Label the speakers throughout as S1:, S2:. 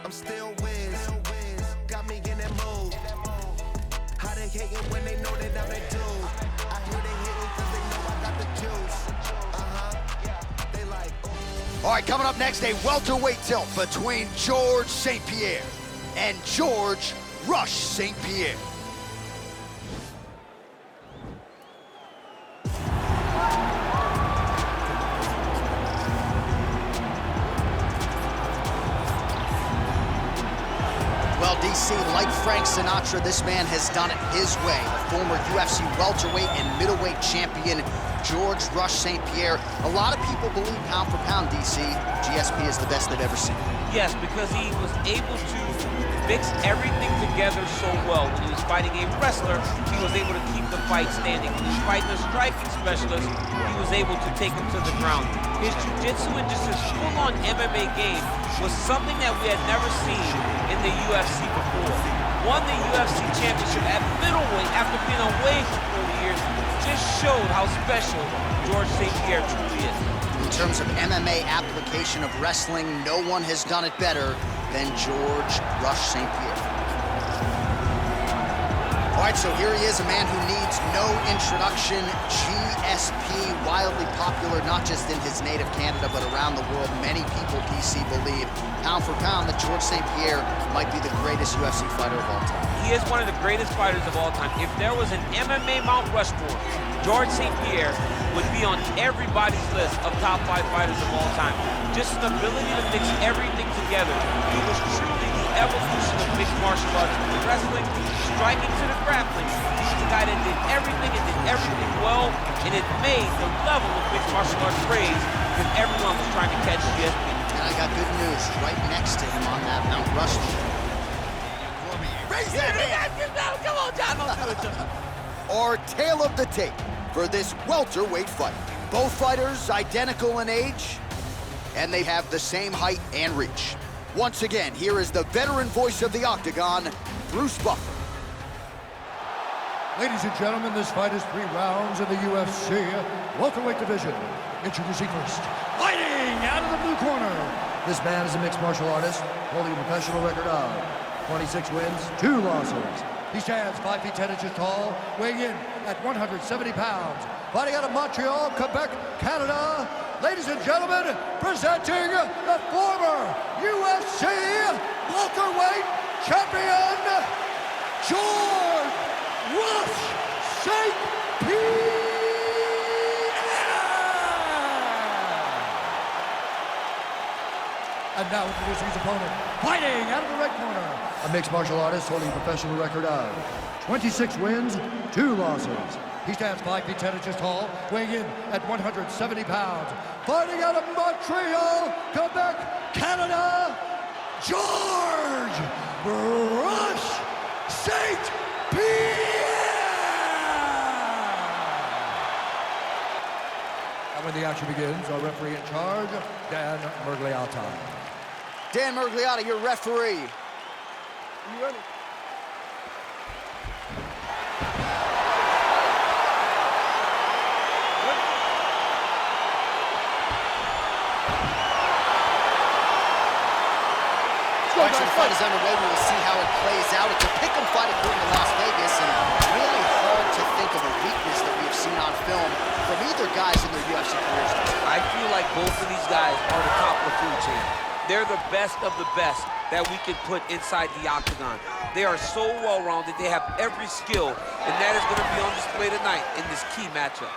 S1: I'm still whiz. Got me in that mood. How they hating when they know that I'm that dude? I hear they hating cause they know I got the juice. They like, ooh.
S2: All right, coming up next, a welterweight tilt between George St. Pierre and George Rush St. Pierre. Well, DC, like Frank Sinatra, this man has done it his way. The former UFC welterweight and middleweight champion, George Rush St. Pierre. A lot of people believe pound for pound, DC, GSP is the best they've ever seen.
S3: Yes, because he was able to mix everything together so well. When he was fighting a wrestler, he was able to keep the fight standing. When he was fighting a striking specialist, he was able to take him to the ground. His jiu-jitsu and just his full-on MMA game was something that we had never seen in the UFC before. Won the UFC championship at middleweight after being away for 4 years. Just showed how special George St. Pierre truly is.
S2: In terms of MMA application of wrestling, no one has done it better than George Rush St. Pierre. All right, so here he is, a man who needs no introduction. GSP, wildly popular, not just in his native Canada, but around the world. Many people, DC, believe, pound for pound, that George St. Pierre might be the greatest UFC fighter of all time.
S3: He is one of the greatest fighters of all time. If there was an MMA Mount Rushmore, George St. Pierre would be on everybody's list of top 5 fighters of all time. Just an ability to mix everything together. He was truly the evolution of mixed martial arts, from the wrestling, striking to the grappling. He's the guy that did everything and did everything well, and it made the level of mixed martial arts praise because everyone was trying to catch GSP.
S2: And I got good news, right next to him on that Mount Rushmore. Raise that hand!
S3: Come on, John, don't do it to me.
S2: Our tale of the tape for this welterweight fight. Both fighters identical in age, and they have the same height and reach. Once again, here is the veteran voice of the Octagon, Bruce Buffer.
S4: Ladies and gentlemen, this fight is 3 rounds in the UFC welterweight division. Introducing first, fighting out of the blue corner. This man is a mixed martial artist, holding a professional record of 26 wins, 2 losses. He stands 5 feet 10 inches tall, weighing in at 170 pounds. Fighting out of Montreal, Quebec, Canada. Ladies and gentlemen, presenting the former UFC welterweight champion, George Rush St. Pierre. And now introducing his opponent, fighting out of the red corner, a mixed martial artist holding a professional record of 26 wins, 2 losses. He stands 5 feet 10 inches tall, weighing in at 170 pounds. Fighting out of Montreal, Quebec, Canada, George Rush St. Pierre! And when the action begins, our referee in charge, Dan Mergliata.
S2: Dan Mergliata, your referee.
S4: Are you ready?
S2: All right, so the fight is underway. We will see how it plays out. It's a pick'em fight according to Las Vegas, and really hard to think of a weakness that we have seen on film from either guys in their UFC careers.
S3: I feel like both of these guys are the top of the food chain. They're the best of the best that we can put inside the octagon. They are so well-rounded. They have every skill, and that is going to be on display tonight in this key matchup.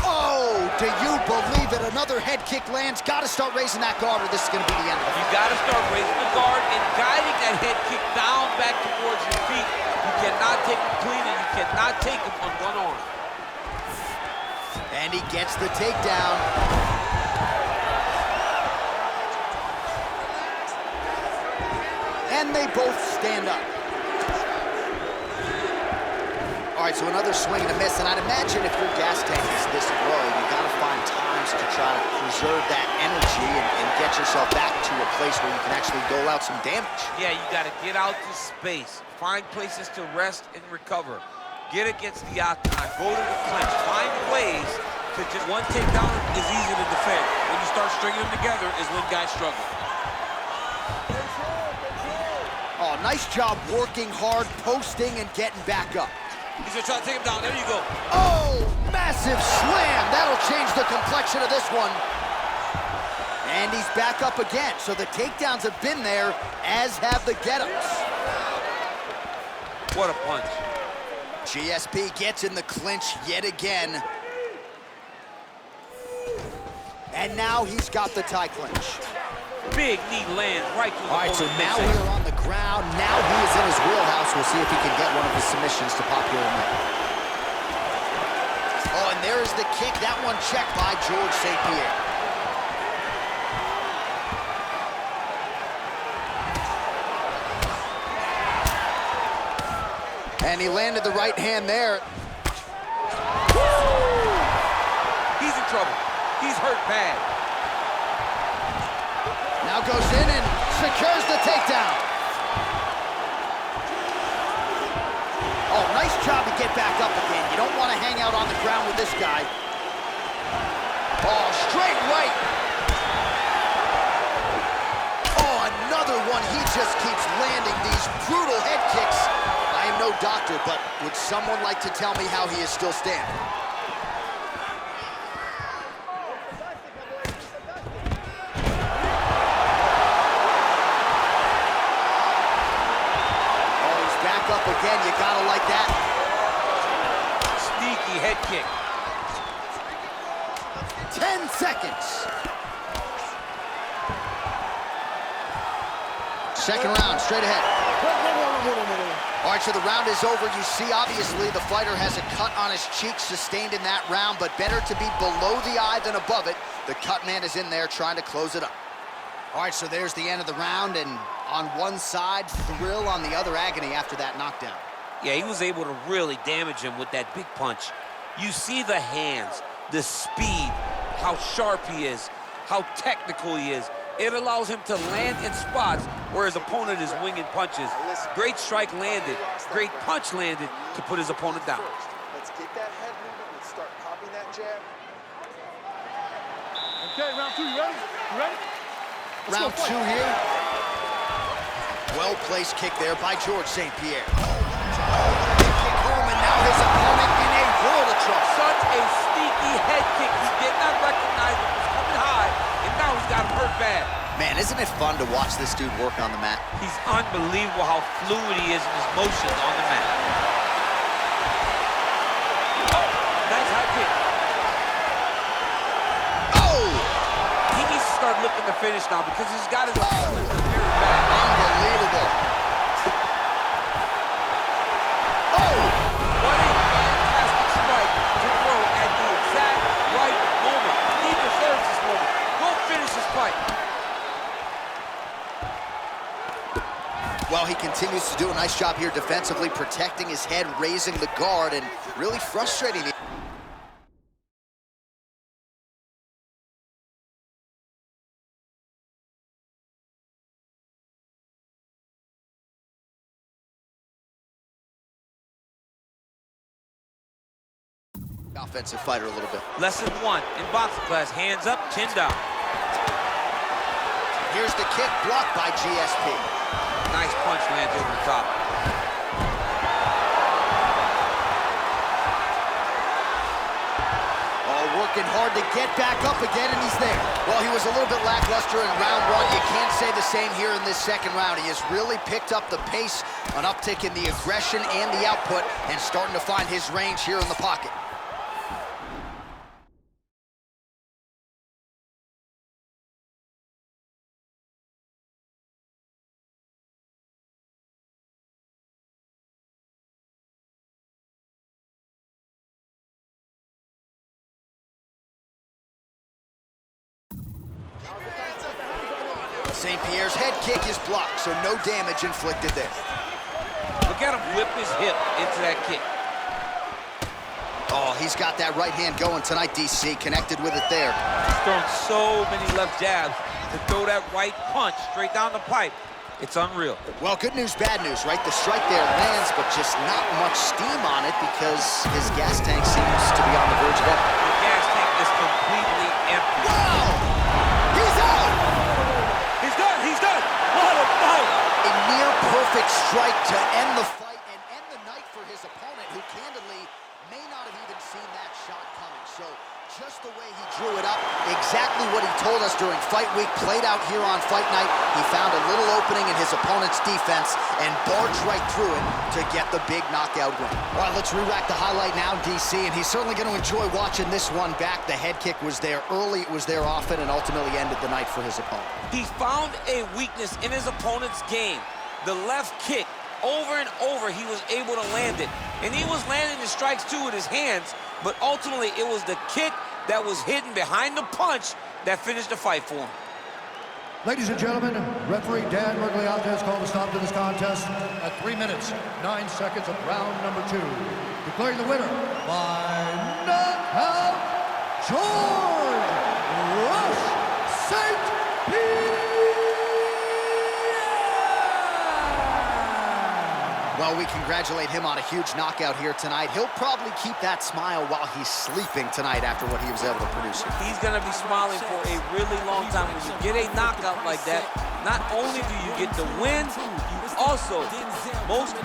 S2: Oh, do you believe it? Another head kick lands. Got to start raising that guard, or this is going to be the end of it.
S3: You got to start raising the guard and guiding that head kick down back towards your feet. You cannot take him clean, and you cannot take him on one arm.
S2: And he gets the takedown. And they both stand up. All right, so another swing and a miss, and I'd imagine if your gas tank is this low, you gotta find times to try to preserve that energy and get yourself back to a place where you can actually dole out some damage.
S3: Yeah, you gotta get out to space, find places to rest and recover. Get against the octagon, go to the clinch, find ways to just one takedown is easy to defend. When you start stringing them together is when guys struggle.
S2: nice job working hard, posting, and getting back up.
S3: He's gonna try to take him down. There you go.
S2: Oh, massive slam. That'll change the complexion of this one. And he's back up again. So the takedowns have been there, as have the get-ups.
S3: What a punch.
S2: GSP gets in the clinch yet again. And now he's got the tie clinch.
S3: Big knee lands right through the
S2: All right, so now we
S3: midsection.
S2: are on the ground. Now he is in his wheelhouse. We'll see if he can get one of his submissions to popular night. Oh, and there is the kick. That one checked by George St. Pierre. And he landed the right hand there.
S3: He's in trouble. He's hurt bad.
S2: Now goes in and secures the takedown. Oh, nice job to get back up again. You don't want to hang out on the ground with this guy. Oh, straight right. Oh, another one. He just keeps landing these brutal head kicks. I am no doctor, but would someone like to tell me how he is still standing? Up again, you gotta like that.
S3: Sneaky head kick.
S2: 10 seconds. Second round, straight ahead. All right, so the round is over. You see, obviously, the fighter has a cut on his cheek sustained in that round, but better to be below the eye than above it. The cut man is in there trying to close it up. All right, so there's the end of the round, and on one side, thrill, on the other, agony after that knockdown.
S3: Yeah, he was able to really damage him with that big punch. You see the hands, the speed, how sharp he is, how technical he is. It allows him to land in spots where his opponent is winging punches. Great strike landed, great punch landed to put his opponent down.
S5: Let's get that head movement and start popping that jab.
S6: Okay, round two, you ready? You ready?
S2: Round two here. Well-placed kick there by George St. Pierre. Kick home, and now his opponent in a world of trouble.
S3: Such a sneaky head kick. He did not recognize it was coming high, and now he's got him hurt bad.
S2: Man, isn't it fun to watch this dude work on the mat?
S3: He's unbelievable how fluid he is in his motions on the mat. Oh, nice high kick.
S2: Oh!
S3: He needs to start looking to finish now because he's got his opponent very bad.
S2: Unbelievable. Oh!
S3: What a fantastic strike to throw at the exact right moment. He deserves this moment. Go finish this fight.
S2: Well, he continues to do a nice job here defensively, protecting his head, raising the guard, and really frustrating the offensive fighter a little bit.
S3: Lesson one in boxing class, hands up, chin down.
S2: Here's the kick, blocked by GSP.
S3: Nice punch lands over the top.
S2: Oh, working hard to get back up again, and he's there. Well, he was a little bit lackluster in round one. You can't say the same here in this second round. He has really picked up the pace, an uptick in the aggression and the output, and starting to find his range here in the pocket. St. Pierre's head kick is blocked, so no damage inflicted there.
S3: Look at him whip his hip into that kick.
S2: Oh, he's got that right hand going tonight, DC. Connected with it there.
S3: He's thrown so many left jabs to throw that right punch straight down the pipe. It's unreal.
S2: Well, good news, bad news, right? The strike there lands, but just not much steam on it because his gas tank seems to be on the verge of empty.
S3: The gas tank is completely empty.
S2: Wow! He's out!
S3: He's done, he's done. What a fight!
S2: A near perfect he told us during fight week played out here on fight night. He found a little opening in his opponent's defense and barged right through it to get the big knockout win. All right, let's re-rack the highlight now, DC, and he's certainly going to enjoy watching this one back. The head kick was there early, it was there often, and ultimately ended the night for his opponent.
S3: He found a weakness in his opponent's game. The left kick, over and over, he was able to land it. And he was landing the strikes, too, with his hands, but ultimately it was the kick that was hidden behind the punch that finished the fight for him.
S4: Ladies and gentlemen, referee Dan Mergliata has called a stop to this contest at 3 minutes, 9 seconds of round number 2. Declaring the winner by knockout, George Rush St. Pierre!
S2: Well, we congratulate him on a huge knockout here tonight. He'll probably keep that smile while he's sleeping tonight after what he was able to produce here.
S3: He's going to be smiling for a really long time. When you get a knockout like that, not only do you get the win, you also, most